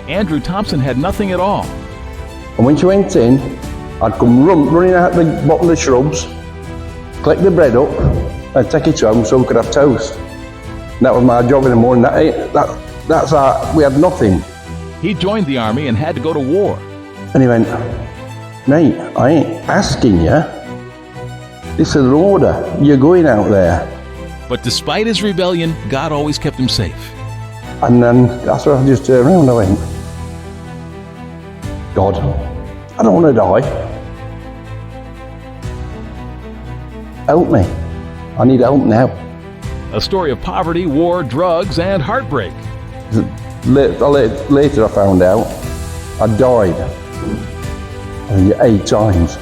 Andrew Thompson had nothing at all. And when she went in, I'd come running out the bottom of the shrubs, collect the bread up and take it home so we could have toast. And that was my job in the morning. We had nothing. He joined the army and had to go to war. And he went, "Mate, I ain't asking you. This is an order. You're going out there." But despite his rebellion, God always kept him safe. And then that's when I just turned around and I went, "God, I don't want to die. Help me. I need help now." A story of poverty, war, drugs, and heartbreak. Later I found out I died 8 times.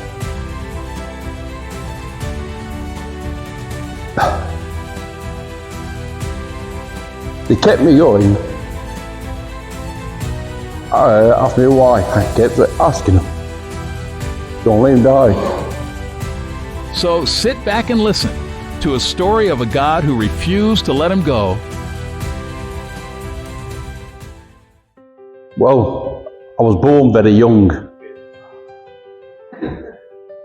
They kept me going. I asked me why. I kept asking them, "Don't let him die." So sit back and listen to a story of a God who refused to let him go. Well, I was born very young.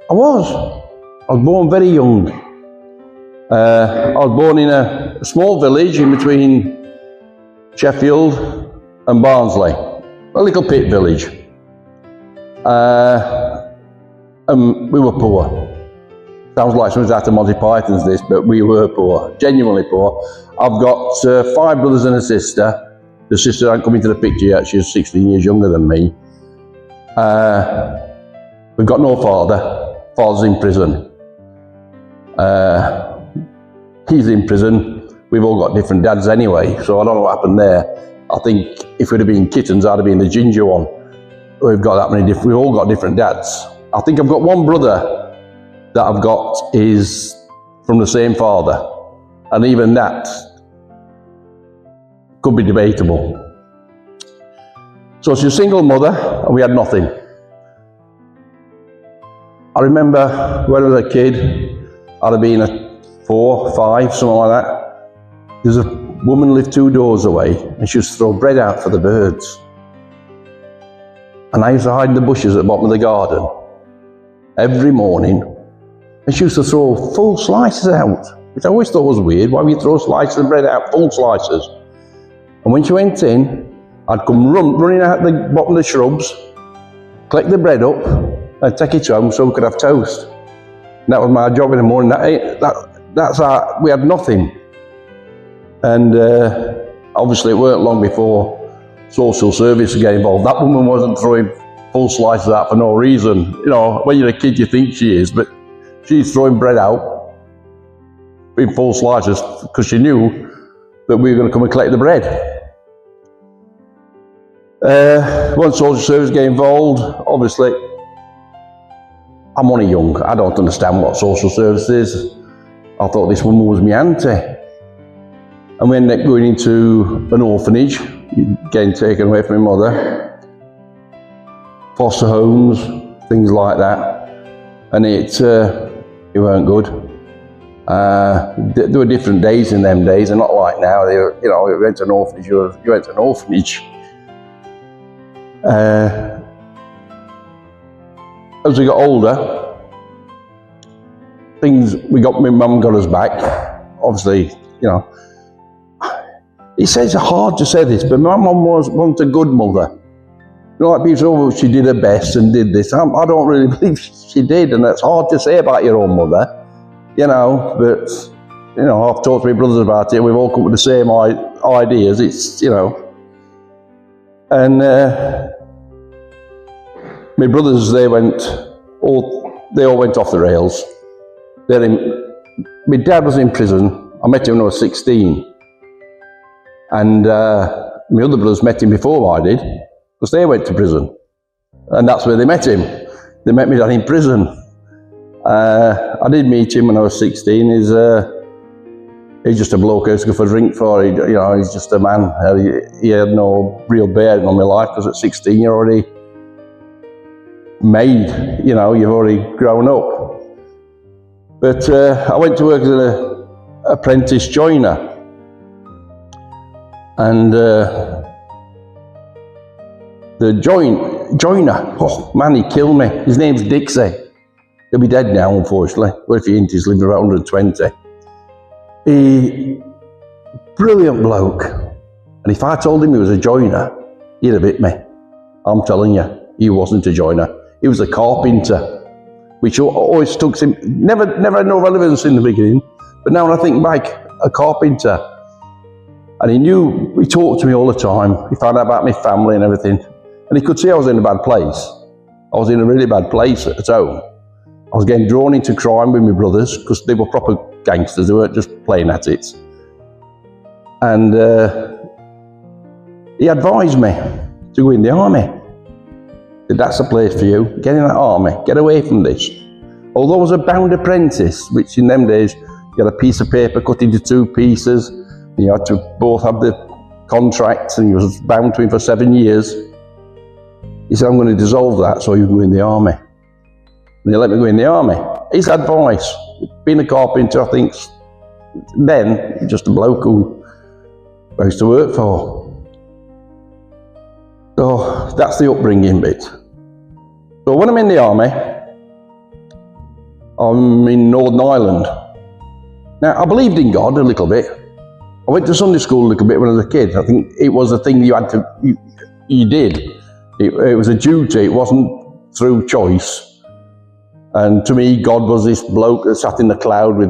I was born very young. I was born in a small village in between Sheffield and Barnsley, a little pit village. And we were poor. Sounds like something out of Monty Python's this, but we were poor, genuinely poor. I've got 5 brothers and a sister. The sister hadn't come into the picture yet, she's 16 years younger than me. We've got no father. Father's in prison. He's in prison. We've all got different dads anyway, so I don't know what happened there. I think if we'd have been kittens, I'd have been the ginger one. We've all got different dads. I think I've got one brother that I've got is from the same father, and even that could be debatable. So she's a single mother, and we had nothing. I remember when I was a kid, I'd have been 4, 5, something like that. There's a woman lived 2 doors away, and she used to throw bread out for the birds. And I used to hide in the bushes at the bottom of the garden every morning, and she used to throw full slices out, which I always thought was weird. Why would you throw slices of bread out, full slices? And when she went in, I'd come running out the bottom of the shrubs, collect the bread up, and take it home so we could have toast. And that was my job in the morning. We had nothing. And obviously it weren't long before social service got involved. That woman wasn't throwing full slices out for no reason. You know, when you're a kid you think she is, but she's throwing bread out in full slices because she knew that we were going to come and collect the bread. Once social service got involved, obviously, I'm only young. I don't understand what social service is. I thought this woman was my auntie. And we ended up going into an orphanage, getting taken away from my mother, foster homes, things like that. And it weren't good. There were different days in them days, and not like now. You went to an orphanage, you went to an orphanage. As we got older, my mum got us back. Obviously, it says hard to say this, but my mum wasn't a good mother. Like people say, "Oh, she did her best and did this." I don't really believe she did, and that's hard to say about your own mother, But I've talked to my brothers about it. We've all come with the same ideas. And my brothers, they all went off the rails. My dad was in prison. I met him when I was 16. And my other brothers met him before I did, because they went to prison. And that's where they met him. They met me down in prison. I did meet him when I was 16. He's just a bloke I used to go for a drink for. He's just a man. He had no real bearing on my life, because at 16 you're already made, you've already grown up. But I went to work as an apprentice joiner. And The joiner, oh man, he killed me. His name's Dixie. He'll be dead now, unfortunately. But if he ain't, he's living about 120. He, brilliant bloke. And if I told him he was a joiner, he'd have hit me. I'm telling you, he wasn't a joiner. He was a carpenter, which always took him, never had no relevance in the beginning. But now when I think back, a carpenter. And he talked to me all the time. He found out about my family and everything. And he could see I was in a bad place. I was in a really bad place at home. I was getting drawn into crime with my brothers because they were proper gangsters. They weren't just playing at it. And he advised me to go in the army. He said, that's the place for you. Get in that army. Get away from this. Although I was a bound apprentice, which in them days, you had a piece of paper cut into two pieces. You had to both have the contract, and you was bound to him for 7 years. He said, I'm going to dissolve that so you go in the army. And he let me go in the army. His advice, being a carpenter, I think, then, just a bloke who I used to work for. So that's the upbringing bit. So when I'm in the army, I'm in Northern Ireland. Now, I believed in God a little bit. I went to Sunday school a little bit when I was a kid. I think it was a thing you did. It was a duty, it wasn't through choice. And to me, God was this bloke that sat in the cloud with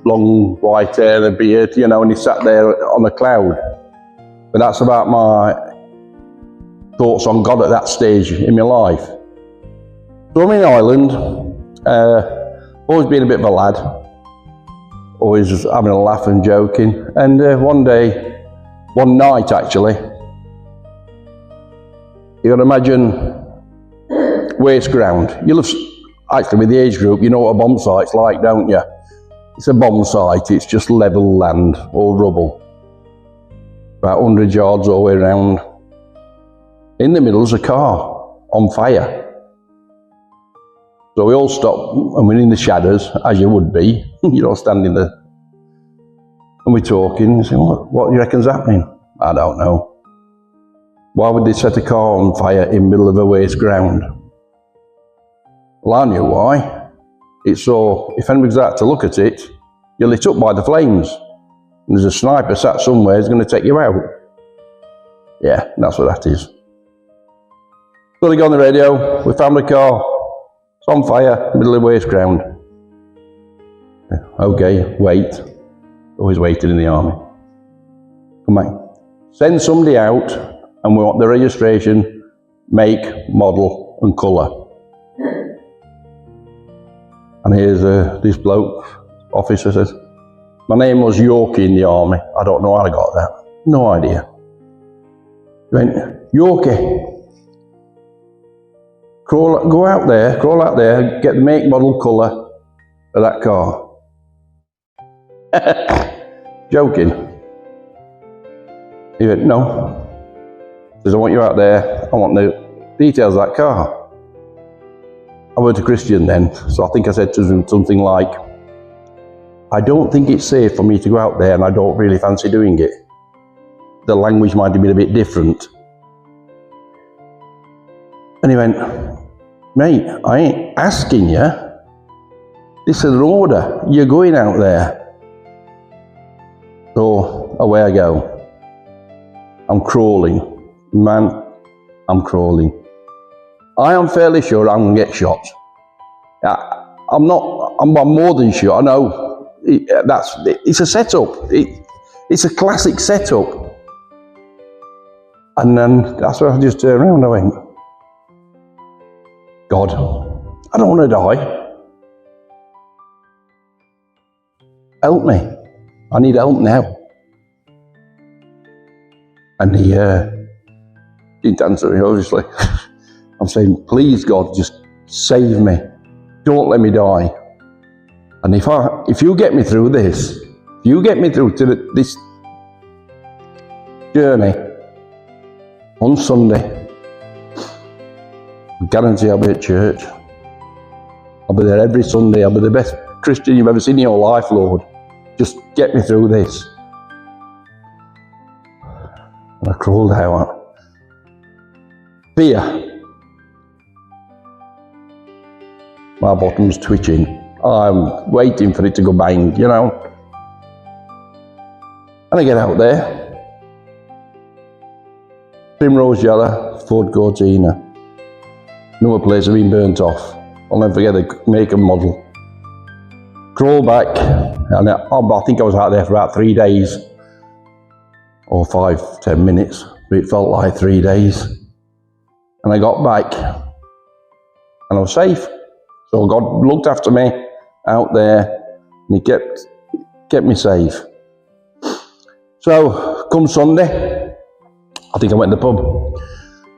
long white hair and a beard, and he sat there on a cloud. But that's about my thoughts on God at that stage in my life. So I'm in Ireland, always been a bit of a lad, always having a laugh and joking. And one night actually, you got to imagine waste ground. You'll have, actually with the age group, you know what a bomb site's like, don't you? It's a bomb site, it's just level land or rubble. About 100 yards all the way around. In the middle is a car on fire. So we all stop and we're in the shadows, as you would be, standing there. And we're talking and saying, what do you reckon's happening? I don't know. Why would they set a car on fire in the middle of a waste ground? Well, I knew why. It's so, if anybody's out to look at it, you're lit up by the flames. And there's a sniper sat somewhere who's going to take you out. Yeah, that's what that is. So they go on the radio, we found a car. It's on fire, middle of waste ground. Okay, wait. Always waiting in the army. Come on. Send somebody out and we want the registration, make, model and colour. And here's this bloke, officer says, my name was Yorkie in the army. I don't know how I got that. No idea. He went, Yorkie, crawl out there, get the make, model, colour of that car. Joking. He went, no. He says, I want you out there, I want the details of that car. I weren't a Christian then, so I think I said to him something like, I don't think it's safe for me to go out there and I don't really fancy doing it. The language might have been a bit different. And he went, mate, I ain't asking you. This is an order. You're going out there. So away I go. I'm crawling. Man, I'm crawling. I am fairly sure I'm going to get shot. I'm more than sure. I know it's a setup. It's a classic setup. And then that's where I just turned around and I went, God, I don't want to die. Help me. I need help now. And he didn't answer me, obviously. I'm saying, please God, just save me. Don't let me die. And if you get me through this, if you get me through to this journey on Sunday, I guarantee I'll be at church. I'll be there every Sunday. I'll be the best Christian you've ever seen in your life, Lord. Just get me through this. And I crawled out. Fear. My bottom's twitching. I'm waiting for it to go bang, you know. And I get out there. Primrose yellow, Ford Cortina. Another place had been burnt off. I'll never forget the make and model. Crawl back, and I think I was out there for about 3 days. Or 5-10 minutes, but it felt like 3 days. And I got back, and I was safe. So God looked after me out there, and He kept me safe. So, come Sunday, I think I went to the pub.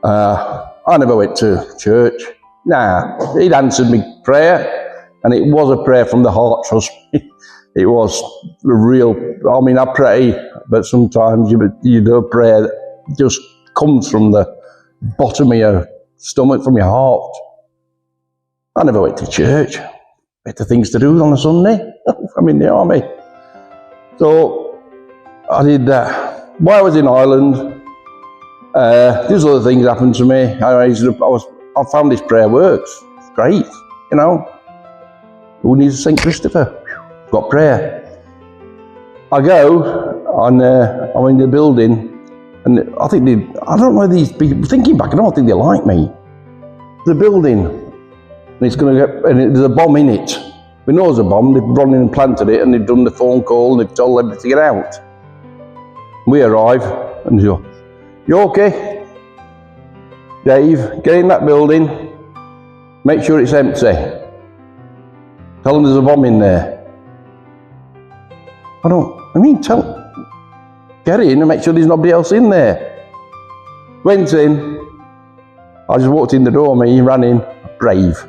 I never went to church. Nah, He'd answered me prayer, and it was a prayer from the heart, trust me. It was a real, I mean, I pray, but sometimes you do a prayer that just comes from the bottom of your stomach, from your heart. I never went to church. Better things to do on a Sunday. I'm in the army. So I did that. While I was in Ireland, these other things happened to me. I found this prayer works. It's great, you know. Who needs St. Christopher? Got prayer. I go, and I'm in the building, and I think I don't know these people, thinking back, I don't think they like me. The building, and it's going to get, and there's a bomb in it. We know there's a bomb, they've run in and planted it, and they've done the phone call, and they've told everybody to get out. We arrive, and they go, "You okay? Dave, get in that building, make sure it's empty. Tell them there's a bomb in there." Get in and make sure there's nobody else in there. Went in, I just walked in the door, he ran in, brave.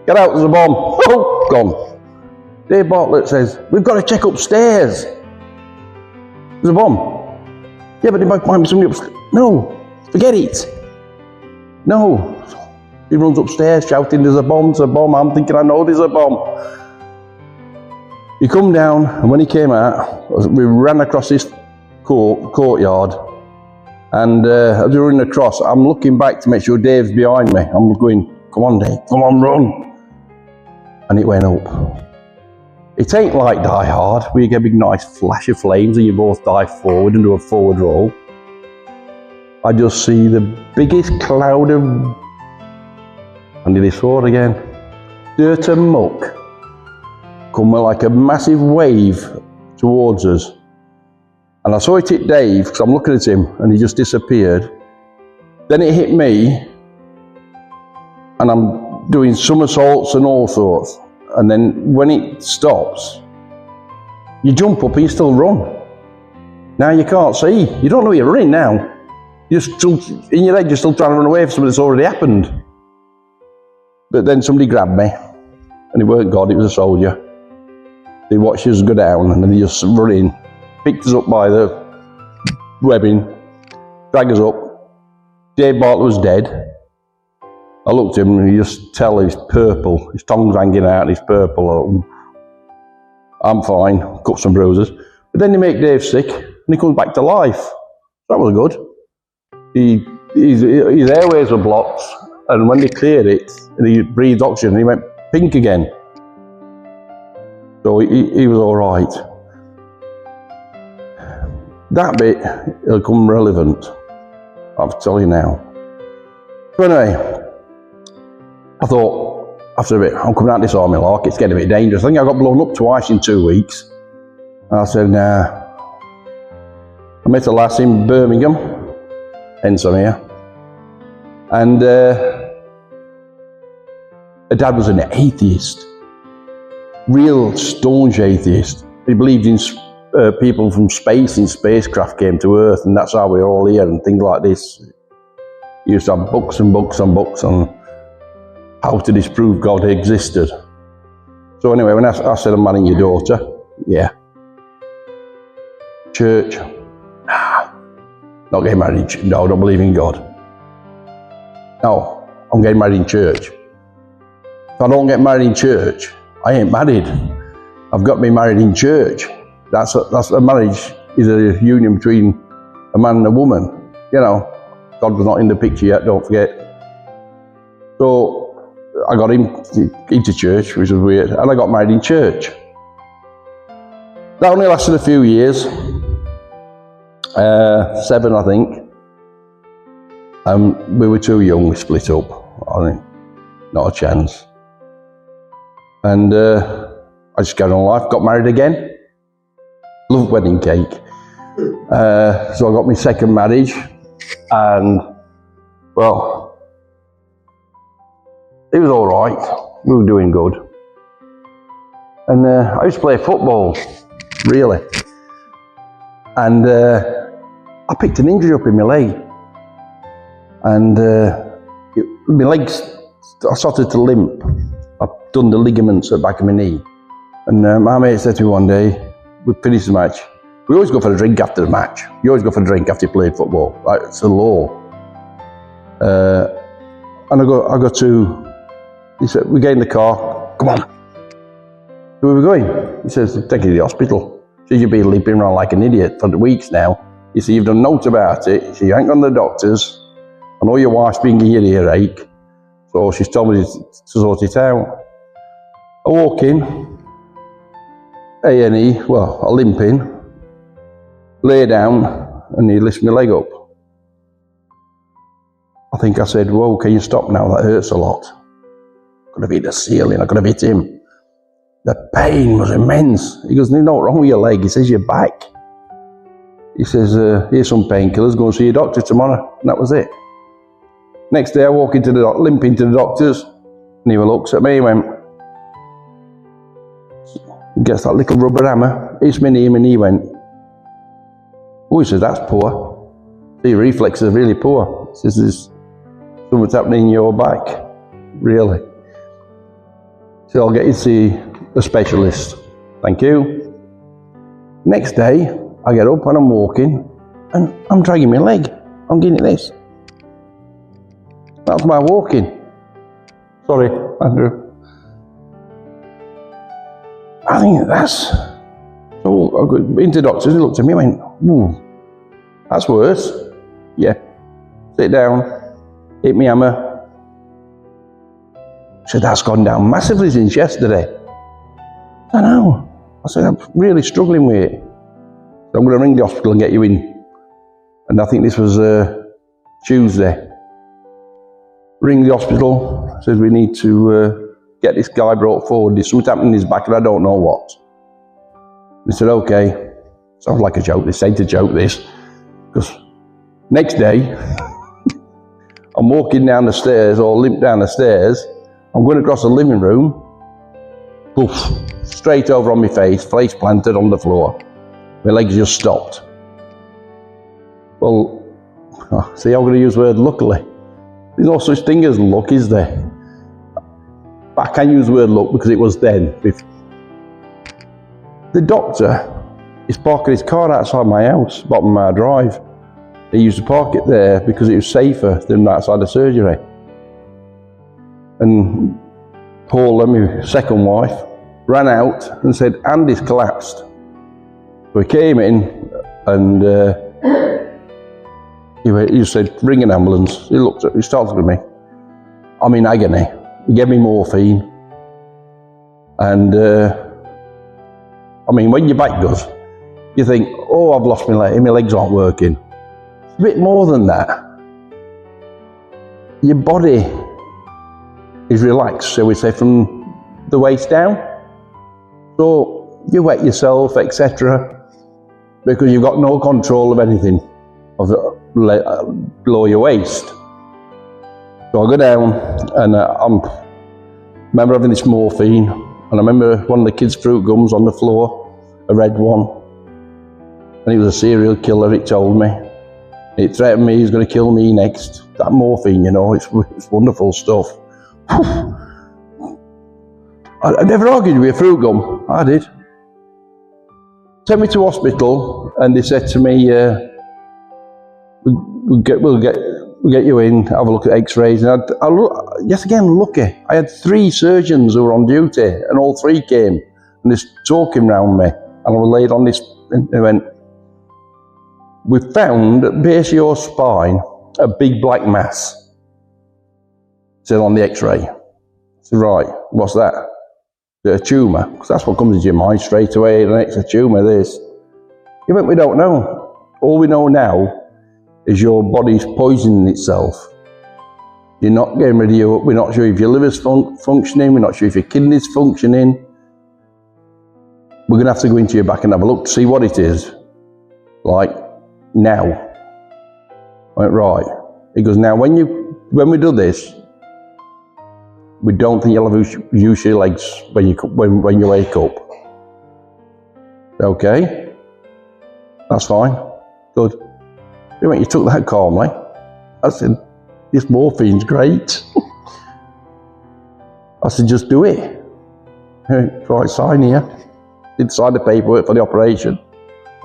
"Get out, there's a bomb." Oh, gone. Dave Bartlett says, "We've got to check upstairs. There's a bomb." "Yeah, but there might be somebody upstairs." "No, forget it. No." He runs upstairs shouting, "There's a bomb, there's a bomb." I'm thinking, I know there's a bomb. He come down, and when he came out, we ran across this courtyard, and as we were running across, I'm looking back to make sure Dave's behind me. I'm going, "Come on, Dave, come on, run." And it went up. It ain't like Die Hard, where you get a big nice flash of flames and you both dive forward and do a forward roll. I just see the biggest cloud of, and did he sword again, dirt and muck, coming like a massive wave towards us. And I saw it hit Dave, because I'm looking at him, and he just disappeared. Then it hit me, and I'm doing somersaults and all sorts. And then when it stops, you jump up and you still run. Now you can't see. You don't know you're running now. You're still, in your head, you're still trying to run away from something that's already happened. But then somebody grabbed me, and it weren't God, it was a soldier. They watched us go down, and then they just run in, picked us up by the webbing, dragged us up. Dave Bartlett was dead. I looked at him, and you just tell he's purple. His tongue's hanging out, and he's purple. I'm fine, cuts and bruises. But then they make Dave sick, and he comes back to life. That was good. His airways were blocked, and when they cleared it, and he breathed oxygen, he went pink again. So he was all right. That bit will come relevant, I'll tell you now. So anyway, I thought, after a bit, I'm coming out of this army lark, it's getting a bit dangerous. I think I got blown up twice in 2 weeks. And I said, nah. I met a lass in Birmingham, hence I'm here. And her dad was an atheist. Real staunch atheist. He believed in people from space, in spacecraft came to Earth, and that's how we're all here and things like this. He used to have books and books and books on how to disprove God existed. So anyway, when I said, "I'm marrying your daughter," yeah. Church, nah. Not getting married in church. No, I don't believe in God. No, I'm getting married in church. If I don't get married in church, I ain't married. I've got to be married in church. That's a marriage is a union between a man and a woman. You know, God was not in the picture yet, don't forget. So I got into church, which was weird, and I got married in church. That only lasted a few years, 7 I think. We were too young, we split up. I think not a chance. And I just carried on life, got married again. Loved wedding cake. So I got my second marriage, and well, it was all right. We were doing good. And I used to play football, really. And I picked an injury up in my leg. And my legs, I started to limp. I've done the ligaments at the back of my knee. And my mate said to me one day, we finished the match. We always go for a drink after the match. You always go for a drink after you played football. Like, it's a law. And I go to, he said, we get in the car, come on. Where are we going? He says, take you to the hospital. He says, you've been limping around like an idiot for weeks now. He said, you've done notes about it. He said, you ain't gone to the doctors. I know your wife's been giving you the earache. So she's told me to sort it out. I walk in, A&E, well, I limp in, lay down, and he lifts my leg up. I think I said, whoa, can you stop now? That hurts a lot. I could have hit the ceiling, I could have hit him. The pain was immense. He goes, there's nothing wrong with your leg. He says, your back. He says, here's some painkillers, go and see your doctor tomorrow. And that was it. Next day I walk into limp into the doctor's, and he looks at me, he went, gets that little rubber hammer, hits my knee, and he went, oh, he says, that's poor. Your reflexes are really poor. He says, there's something's happening in your back. Really? So I'll get you to see a specialist. Thank you. Next day, I get up and I'm walking, and I'm dragging my leg. I'm getting this. That's my walking. Sorry, Andrew. I think that's... So I got into the doctor, he looked at me and went, ooh, that's worse. Yeah. Sit down, hit me hammer. He said, that's gone down massively since yesterday. I know. I said, I'm really struggling with it. So I'm going to ring the hospital and get you in. And I think this was Tuesday. Ring the hospital, says we need to get this guy brought forward. There's something happening in his back and I don't know what. They said, okay. Sounds like a joke. They say to joke this. Because next day, I'm walking down the stairs, or limp down the stairs. I'm going across the living room. Poof, straight over on my face planted on the floor. My legs just stopped. Well, see, I'm going to use the word luckily. There's no such thing as luck, is there? But I can use the word luck because it was then. The doctor is parking his car outside my house, bottom of my drive. He used to park it there because it was safer than outside the surgery. And Paula, my second wife, ran out and said, Andy's collapsed. So he came in and he said, ring an ambulance. He started with me. I'm in agony. He gave me morphine. And I mean, when your back does, you think, oh, I've lost my leg, my legs aren't working. It's a bit more than that. Your body is relaxed, shall we say, from the waist down. So you wet yourself, etc., because you've got no control of anything below your waist. So I go down and I remember having this morphine, and I remember one of the kids' fruit gums on the floor, a red one, and he was a serial killer, it told me. It threatened me he was going to kill me next. That morphine, you know, it's wonderful stuff. I never argued with a fruit gum. I did. Sent me to hospital, and they said to me, we'll get you in, have a look at x-rays. And yes, again, lucky. I had 3 surgeons who were on duty, and all 3 came, and they're talking round me. And I was laid on this, and they went, we found at the base of your spine a big black mass. said on the x-ray. I said, right, what's that? A tumour? Because that's what comes into your mind straight away, the next tumour, this. Yeah, but we don't know. All we know now is your body's poisoning itself. You're not getting rid of you. We're not sure if your liver's functioning. We're not sure if your kidney's functioning. We're going to have to go into your back and have a look to see what it is. Like, now. I went, right. He goes, now when we do this, we don't think you'll have use your legs when you wake up. Okay. That's fine. Good. He went, you took that calmly. I said, this morphine's great. I said, just do it. Right, sign here. Did sign the paperwork for the operation,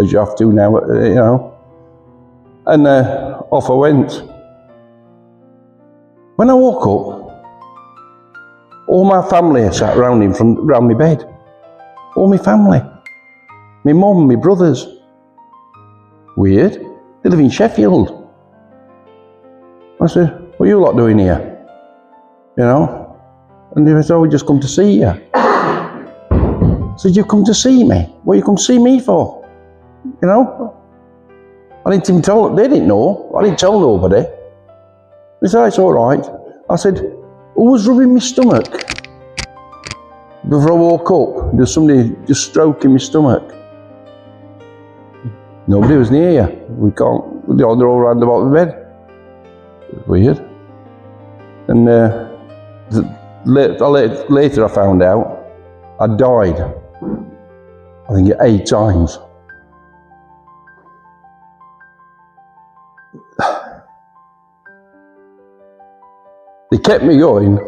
as you have to now, you know. And off I went. When I woke up, all my family sat around my bed. All my family. My mum, my brothers. Weird. They live in Sheffield. I said, what are you lot doing here? You know? And they said, oh, we just come to see you. I said, you come to see me? What you come to see me for? You know? I didn't even tell them. They didn't know. I didn't tell nobody. They said, it's all right. I said, who was rubbing my stomach? Before I woke up, there's somebody just stroking my stomach. Nobody was near you. We can't, they're all around the bottom of the bed. Weird. And later I found out I died, I think 8 times. They kept me going.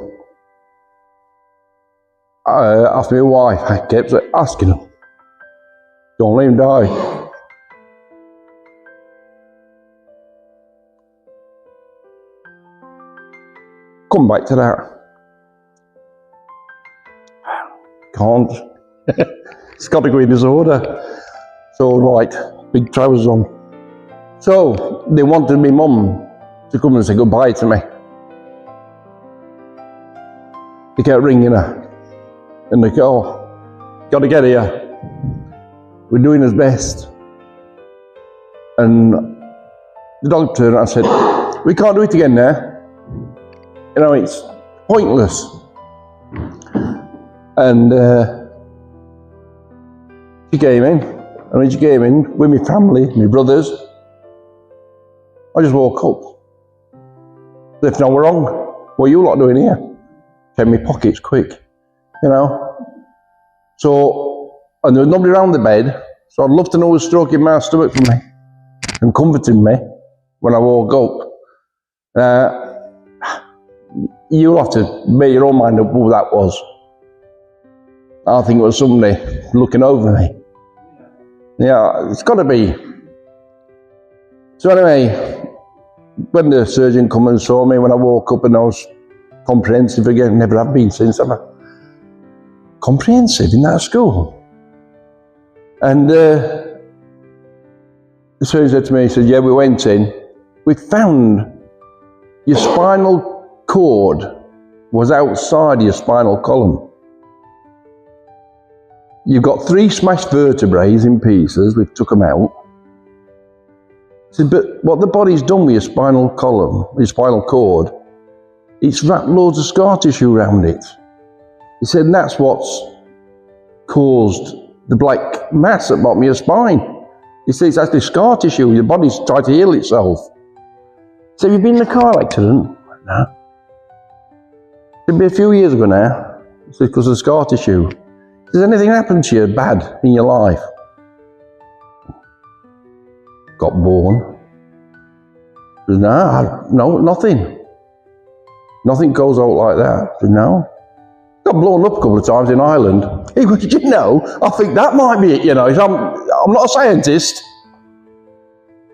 After my wife, I kept asking them, don't let him die. Come back to that. Can't. It's got to go in this order. So, right, big trousers on. So, they wanted my mum to come and say goodbye to me. They kept ringing her. And they go, oh, got to get here. We're doing his best. And the doctor turned and said, we can't do it again now. You know, it's pointless. And she came in, and when she came in with my family, my brothers, I just woke up. If no, we're wrong. What are you lot doing here? Check my pockets quick, you know. So, and there was nobody around the bed, so I'd love to know who was stroking my stomach for me and comforting me when I woke up. You'll have to make your own mind up who that was. I think it was somebody looking over me. Yeah, it's got to be. So anyway, when the surgeon come and saw me when I woke up and I was comprehensive again, never have been since, have I? Comprehensive in that school. And the surgeon said to me, he said, yeah, we went in, we found your spinal cord was outside your spinal column. You've got 3 smashed vertebrae in pieces, we've took them out. I said, but what the body's done with your spinal column, your spinal cord, it's wrapped loads of scar tissue around it. He said, and that's what's caused the black mass at the bottom of your spine. He said, it's actually scar tissue, your body's trying to heal itself. So have you been in a car accident? No. It'll be a few years ago now. It's because of the scar tissue. Has anything happened to you bad in your life? Got born. Says, no, nothing. Nothing goes out like that. Says, no. Got blown up a couple of times in Ireland. He goes, you know, I think that might be it, you know. I'm not a scientist.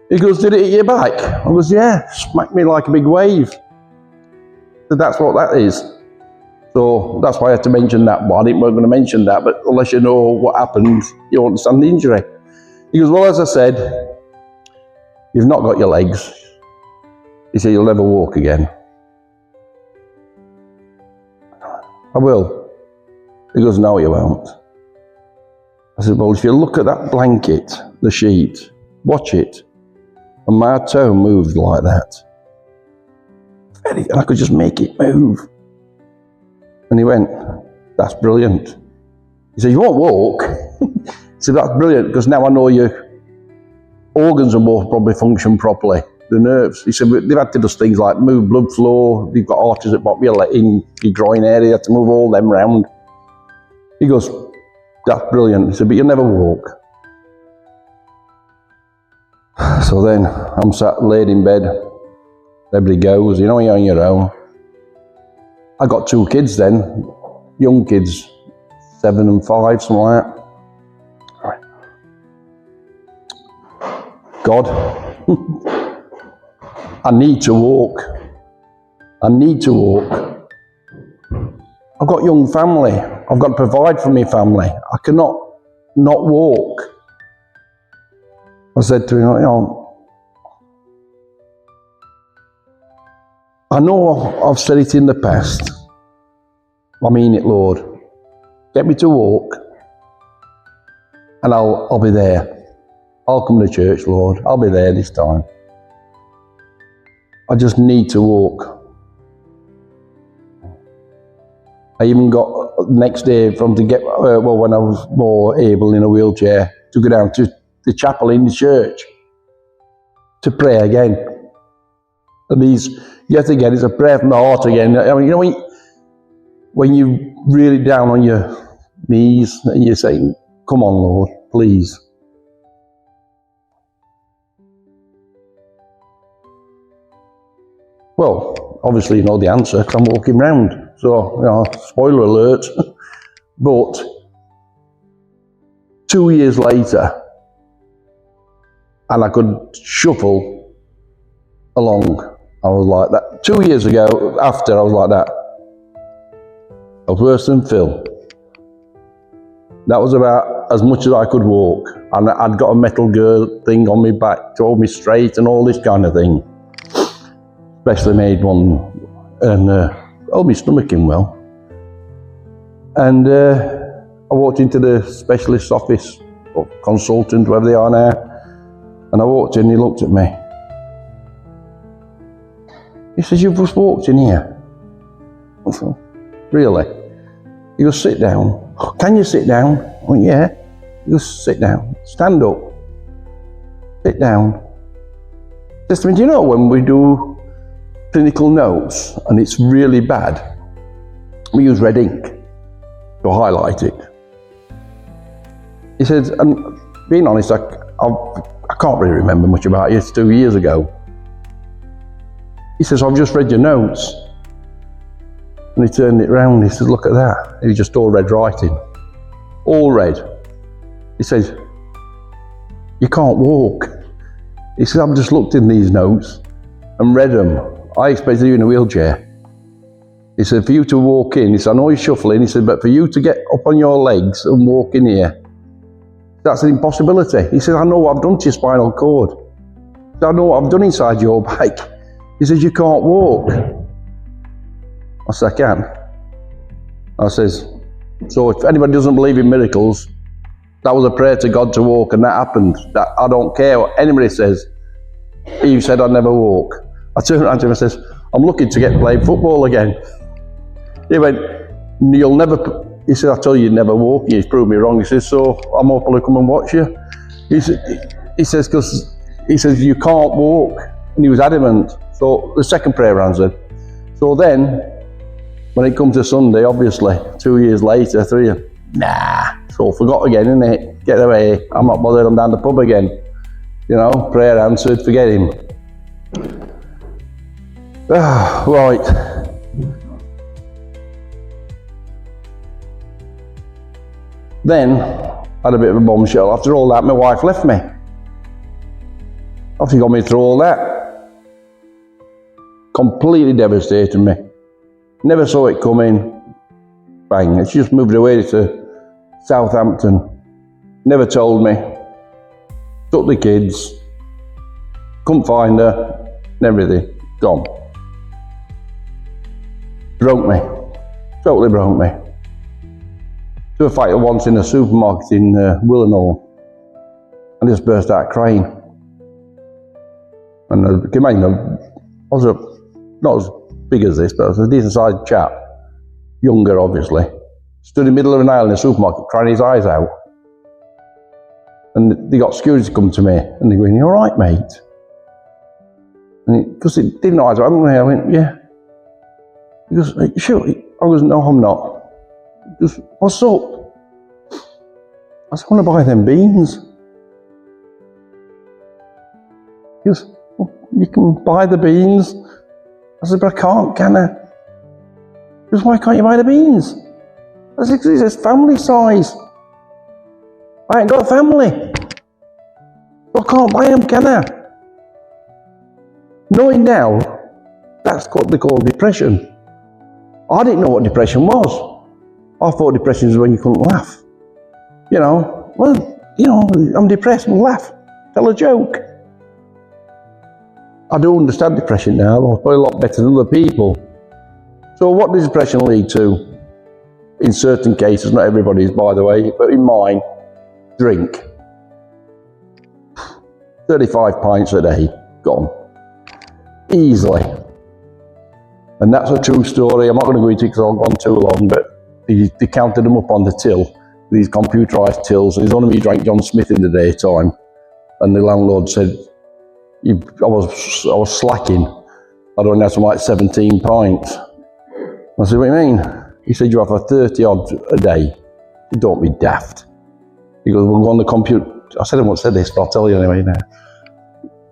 He goes, did it hit your back? I goes, yeah, smacked me like a big wave. So that's what that is. So that's why I had to mention that. Well, I didn't want to mention that, but unless you know what happened, you understand the injury. He goes, well, as I said, you've not got your legs. He said, you'll never walk again. I will. He goes, no, you won't. I said, well, if you look at that blanket, the sheet, watch it. And my toe moved like that. And I could just make it move. And he went, that's brilliant. He said, you won't walk. He said, that's brilliant, because now I know your organs will more probably function properly, the nerves. He said, they've had to do things like move blood flow, you've got arteries at the bottom in your groin area, you have to move all them round. He goes, that's brilliant. He said, but you'll never walk. So then I'm sat laid in bed. Everybody goes, you know, you're on your own. I got 2 kids then, young kids, 7 and 5, something like that. God, I need to walk. I need to walk. I've got a young family. I've got to provide for my family. I cannot not walk. I said to him, you know, I know I've said it in the past. I mean it, Lord. Get me to walk, and I'll be there. I'll come to church, Lord. I'll be there this time. I just need to walk. I even got next day when I was more able in a wheelchair, to go down to the chapel in the church to pray again. And yet again, it's a prayer from the heart again. I mean, you know, when you're really down on your knees and you're saying, come on, Lord, please. Well, obviously you know the answer, because I'm walking round. So, you know, spoiler alert. But 2 years later, and I could shuffle along, I was like that. 2 years ago, after, I was like that. I was worse than Phil. That was about as much as I could walk. And I'd got a metal girl thing on my back to hold me straight and all this kind of thing. Especially made one, and held my stomach in well. And I walked into the specialist's office, or consultant, wherever they are now, and I walked in and he looked at me. He says, you've just walked in here. I thought, really? He goes, sit down. Oh, can you sit down? I went, yeah. He goes, sit down. Stand up. Sit down. He says to me, do you know when we do clinical notes and it's really bad, we use red ink to highlight it? He said, and being honest, I can't really remember much about it. It's 2 years ago. He says, I've just read your notes. And he turned it round, he said, look at that. It was just all red writing. All red. He says, you can't walk. He said, I've just looked in these notes and read them. I expected you in a wheelchair. He said, for you to walk in, he said, I know you're shuffling, he said, but for you to get up on your legs and walk in here, that's an impossibility. He said, I know what I've done to your spinal cord. He said, I know what I've done inside your back. He says, you can't walk. I said, I can. I says, so if anybody doesn't believe in miracles, that was a prayer to God to walk, and that happened. That I don't care what anybody says. Eve said I'd never walk. I turned around to him and says, I'm looking to get playing football again. He went, you'll never, he said, I told you you'd never walk. He's proved me wrong. He says, so I'm hoping to come and watch you. He says, because he says, you can't walk. And he was adamant. So the second prayer answered. So then, when it comes to Sunday, obviously, 2 years later, 3 years, nah, it's all forgot again, isn't it? Get away, I'm not bothered, I'm down the pub again. You know, prayer answered, forget him. Right. Then, I had a bit of a bombshell. After all that, my wife left me. After she got me through all that, completely devastated me. Never saw it coming. Bang, she just moved away to Southampton. Never told me. Took the kids. Couldn't find her. And everything. Gone. Broke me. Totally broke me. To a fight once in a supermarket in Willenhall. I just burst out crying. And I can imagine, I was not as big as this, but I was a decent sized chap, younger obviously, stood in the middle of an aisle in a supermarket crying his eyes out. And they got security to come to me and they go, "You all right, mate?" And because it didn't know I went, "Yeah." He goes, "Are you sure?" I goes, "No, I'm not." He goes, "What's up?" I said, "I want to buy them beans." He goes, "Well, you can buy the beans." I said, "But I can't, can I?" He goes, "Why can't you buy the beans?" I said, "Because it's family size. I ain't got a family. I can't buy them, can I?" Knowing now, that's what they call depression. I didn't know what depression was. I thought depression was when you couldn't laugh. I'm depressed, we'll laugh, tell a joke. I do understand depression now, I'm probably a lot better than other people. So what does depression lead to? In certain cases, not everybody's by the way, but in mine, drink. 35 pints a day, gone. Easily. And that's a true story. I'm not going to go into it because I've gone too long, but they counted them up on the till, these computerised tills. There's only me drank John Smith in the daytime. And the landlord said, I was slacking. I'd only had something like 17 pints. I said, "What do you mean?" He said, "You have a 30 odd a day. Don't be daft." He goes, "We'll go on the computer." I said, "I won't say this, but I'll tell you anyway now.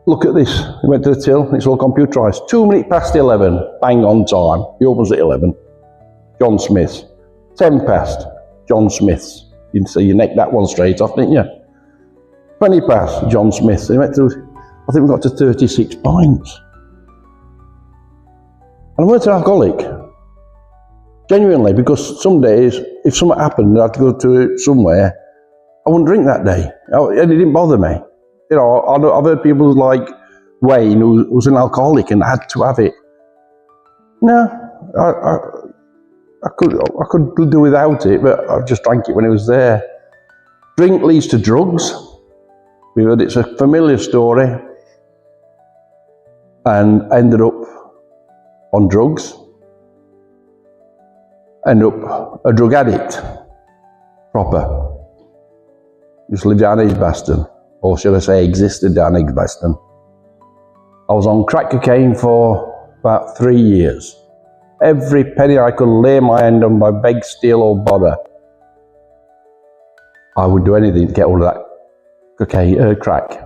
Look at this." He went to the till, it's all computerised. 2 minutes past 11, bang on time. He opens at 11. John Smith's. 10 past, John Smith's. You necked that one straight off, didn't you? 20 past, John Smith's. He went through, I think we got to 36 pints. And I weren't an alcoholic. Genuinely, because some days, if something happened and I had to go to somewhere, I wouldn't drink that day. It didn't bother me. I've heard people like Wayne, who was an alcoholic and had to have it. No, I could do without it, but I just drank it when it was there. Drink leads to drugs. We've heard it's a familiar story. And ended up on drugs. Ended up a drug addict. Proper. Used to live down Edgbaston. Or should I say existed down Edgbaston. I was on crack cocaine for about 3 years. Every penny I could lay my hand on, by beg, steal or borrow, I would do anything to get all of that crack.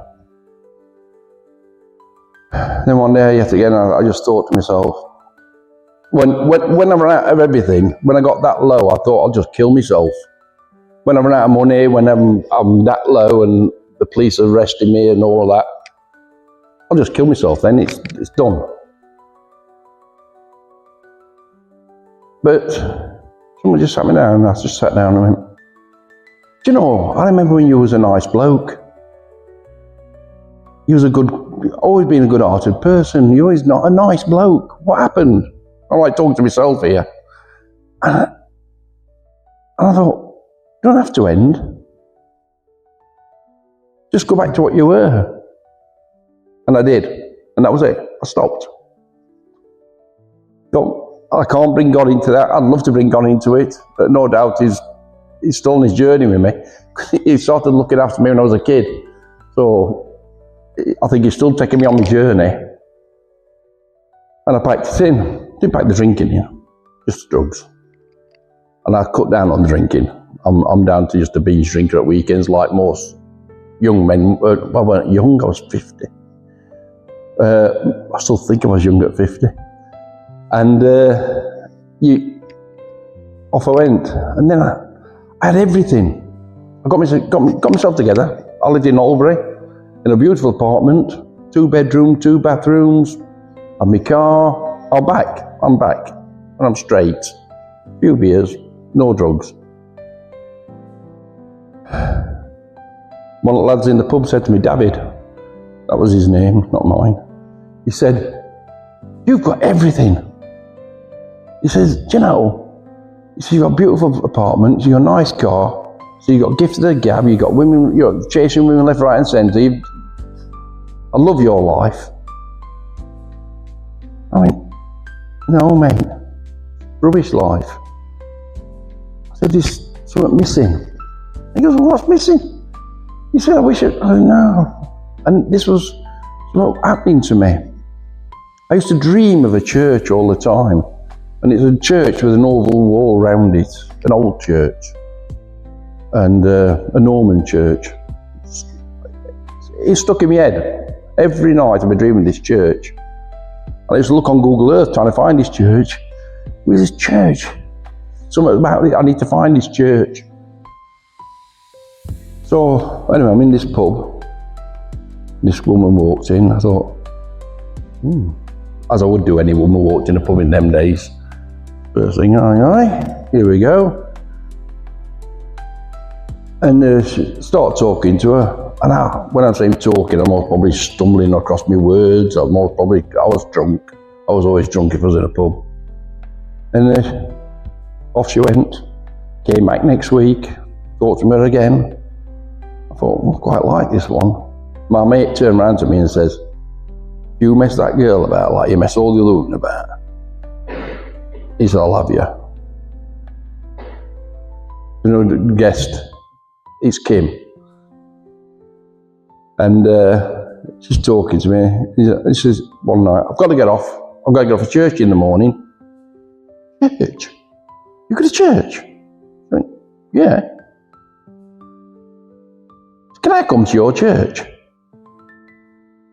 Then one day, yet again, I just thought to myself, when I ran out of everything, when I got that low, I thought I'll just kill myself. When I run out of money, when I'm that low and the police are arresting me and all of that, I'll just kill myself then, it's done. But someone just sat me down, and I just sat down and went, "Do you know, I remember when you was a nice bloke. You was always been a good-hearted person. You always not a nice bloke. What happened?" I'm like talking to myself here. And I thought, you don't have to end. Just go back to what you were. And I did. And that was it. I stopped. I can't bring God into that. I'd love to bring God into it, but no doubt he's still on his journey with me. He started looking after me when I was a kid. So I think he's still taking me on my journey. And I packed it in. Didn't pack the drinking in, just drugs. And I cut down on the drinking. I'm down to just a binge drinker at weekends like most young men. I weren't young, I was 50. I still think I was young at 50. And off I went. And then I had everything. I got myself together. I lived in Albury, in a beautiful apartment, 2 bedrooms, 2 bathrooms, and my car. I'm back, and I'm straight. A few beers, no drugs. One of the lads in the pub said to me, David, that was his name, not mine. He said, "You've got everything." He says, "Do you know, So you've got beautiful apartments, you've got a nice car, so you've got gifted a gab, you've got women, you're chasing women left, right and centre. I love your life. I mean, no mate, rubbish life. I said, there's something missing. He goes, well, what's missing? He said, I wish it, I don't know. And this was not happening to me. I used to dream of a church all the time. And it's a church with an oval wall around it, an old church, and a Norman church. It's stuck in my head. Every night I've been dreaming of this church. And I used to look on Google Earth trying to find this church. Where's this church? Something about it, I need to find this church. So anyway, I'm in this pub. This woman walked in. I thought, as I would do any woman walked in a pub in them days. First thing, aye, here we go. And start talking to her. And when I'm saying talking, I'm most probably stumbling across my words. I was drunk. I was always drunk if I was in a pub. And off she went. Came back next week. Talked to her again. I thought, I quite like this one. My mate turned around to me and says, you mess that girl about like you mess all the other women about. He said, I'll have you. You know, the guest, it's Kim. And she's talking to me. She says, one night, I've got to get off. I've got to get off to church in the morning. Church? You go to church? I went, yeah. Can I come to your church?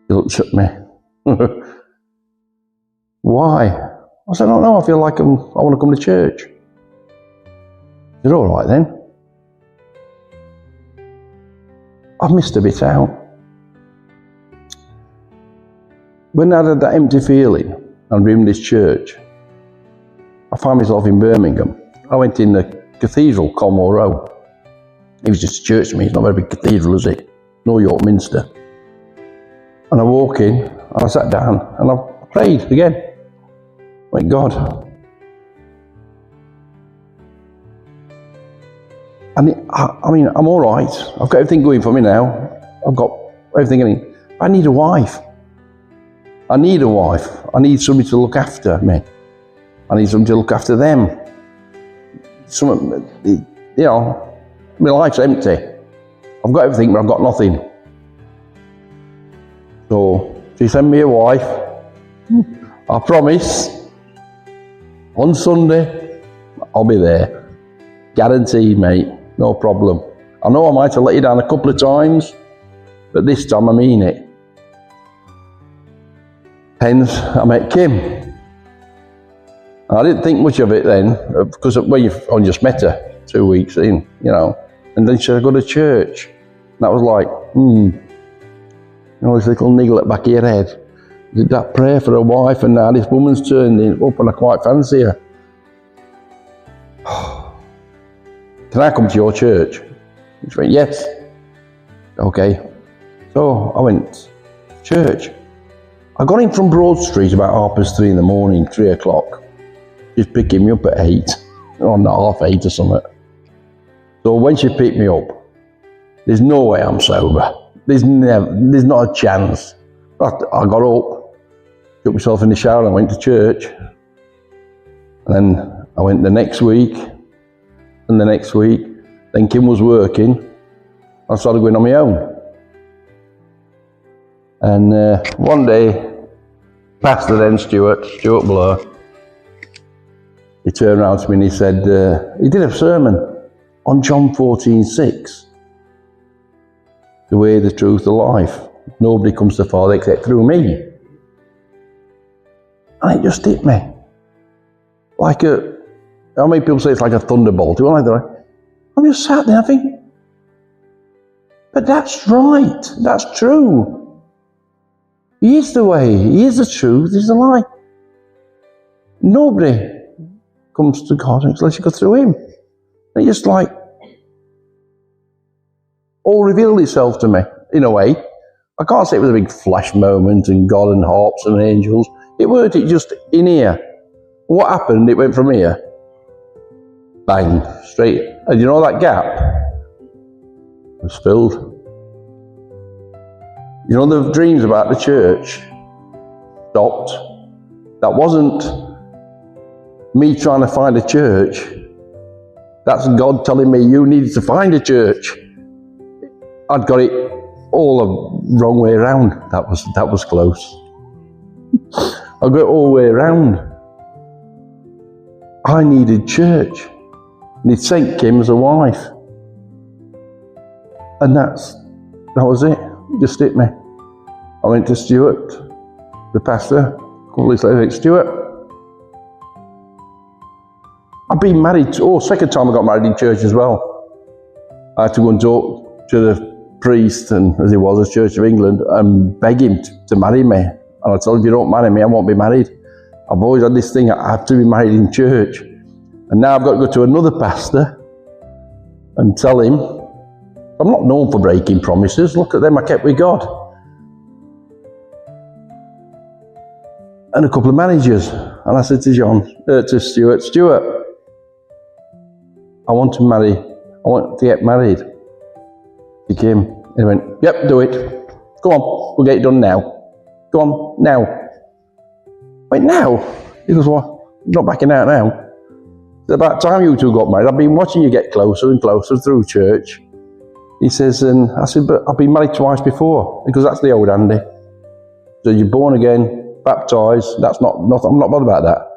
He looks at me. Why? I said, I don't know, I feel like I want to come to church. He said, all right then. I've missed a bit out. When I had that empty feeling, I'm dreaming this church, I found myself in Birmingham. I went in the cathedral, Colmore Row. It was just a church to me, it's not a very big cathedral, is it? No York Minster. And I walk in, and I sat down, and I prayed again. Thank God. And I mean, I'm all right. I've got everything going for me now. I've got everything in. I need a wife. I need a wife. I need somebody to look after me. I need somebody to look after them. You know, my life's empty. I've got everything, but I've got nothing. So she sent me a wife. I promise. On Sunday, I'll be there. Guaranteed, mate. No problem. I know I might have let you down a couple of times, but this time I mean it. Hence, I met Kim. I didn't think much of it then, because I just met her 2 weeks in, you know. And then she said, I go to church. And that was like, you know, this little niggle at the back of your head. Did that prayer for a wife, and now this woman's turned up and I quite fancy her. Can I come to your church? She went, yes. Okay. So I went to church. I got in from Broad Street about 3:30 in the morning, 3 o'clock. She's picking me up at 8, or not 8:30 or something. So when she picked me up, there's no way I'm sober. There's not a chance. I got up, took myself in the shower and went to church. And then I went the next week, and the next week. Then Kim was working. I started going on my own. And one day, Pastor then, Stuart Blair, he turned around to me and he said, he did a sermon on John 14:6. The way, the truth, the life. Nobody comes to the Father except through me. And it just hit me. Like how many people say it's like a thunderbolt? I'm just sat there, I think, but that's right, that's true. He is the way, he is the truth, he's the life. Nobody comes to God unless you go through him. And it just like all revealed itself to me, in a way. I can't say it was a big flash moment and God and harps and angels. It weren't, it just in here. What happened, it went from here. bang, straight. And you know that gap was filled. You know the dreams about the church stopped. That wasn't me trying to find a church. That's God telling me you needed to find a church. I'd got it all the wrong way around. That was close. I got it all the way around. I needed church. I needed St. Kim as a wife. And that was it. It just hit me. I went to Stuart, the pastor, a couple of weeks later, Stuart, I've been married, second time I got married in church as well. I had to go and talk to the priest, and as he was, the Church of England, and beg him to marry me. And I told him, if you don't marry me, I won't be married. I've always had this thing, I have to be married in church. And now I've got to go to another pastor and tell him, I'm not known for breaking promises. Look at them, I kept with God. And a couple of managers. And I said to Stuart, I want to get married. He came and he went, yep, do it. Go on, we'll get it done now. Go on, now. I went, now? He goes, well, not backing out now. It's about time you two got married. I've been watching you get closer and closer through church. He says, and I said, but I've been married twice before. Because that's the old Andy. So you're born again, baptised, I'm not bothered about that.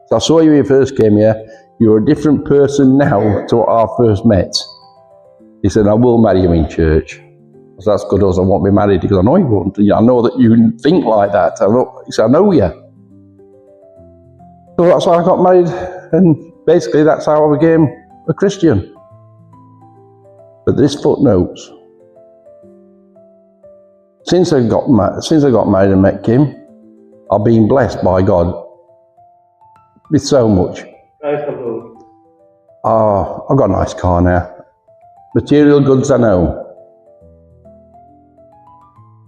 So I saw you when you first came here. You're a different person now to what I first met. He said, I will marry you in church. I said, that's good, as I won't be married. Because I know you won't. I know that you think like that. He said, I know you. So that's how I got married. And basically that's how I became a Christian. But this footnotes. Since I got married and met Kim, I've been blessed by God with so much. I've got a nice car now. Material goods I know.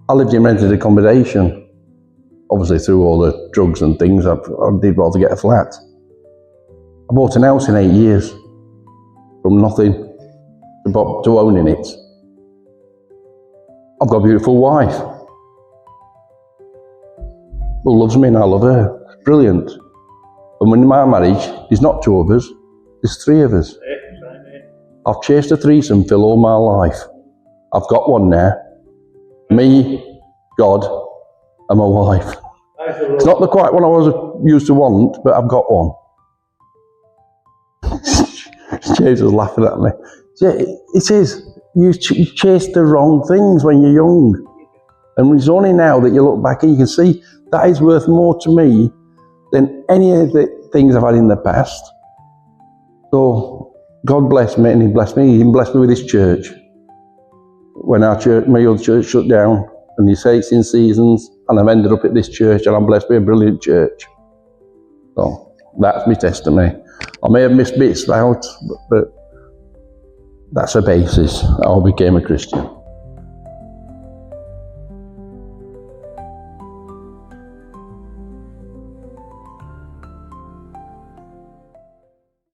I lived in rented accommodation. Obviously through all the drugs and things, I did well to get a flat. I bought an house in 8 years. From nothing to owning it. I've got a beautiful wife who loves me and I love her. It's brilliant. And in my marriage, there's not two of us, there's three of us. I've chased a threesome for all my life. I've got one now. Me, God, and my wife. It's not the quite one I was used to want, but I've got one. James was laughing at me. Yeah, it is. You chase the wrong things when you're young. And it's only now that you look back and you can see that is worth more to me than any of the things I've had in the past. So God blessed me, and He blessed me. He blessed me with this church. When our church, my old church shut down, and you say it's in seasons, and I've ended up at this church, and I'm blessed with a brilliant church. So that's my testimony. I may have missed bits out, but that's a basis. I became a Christian.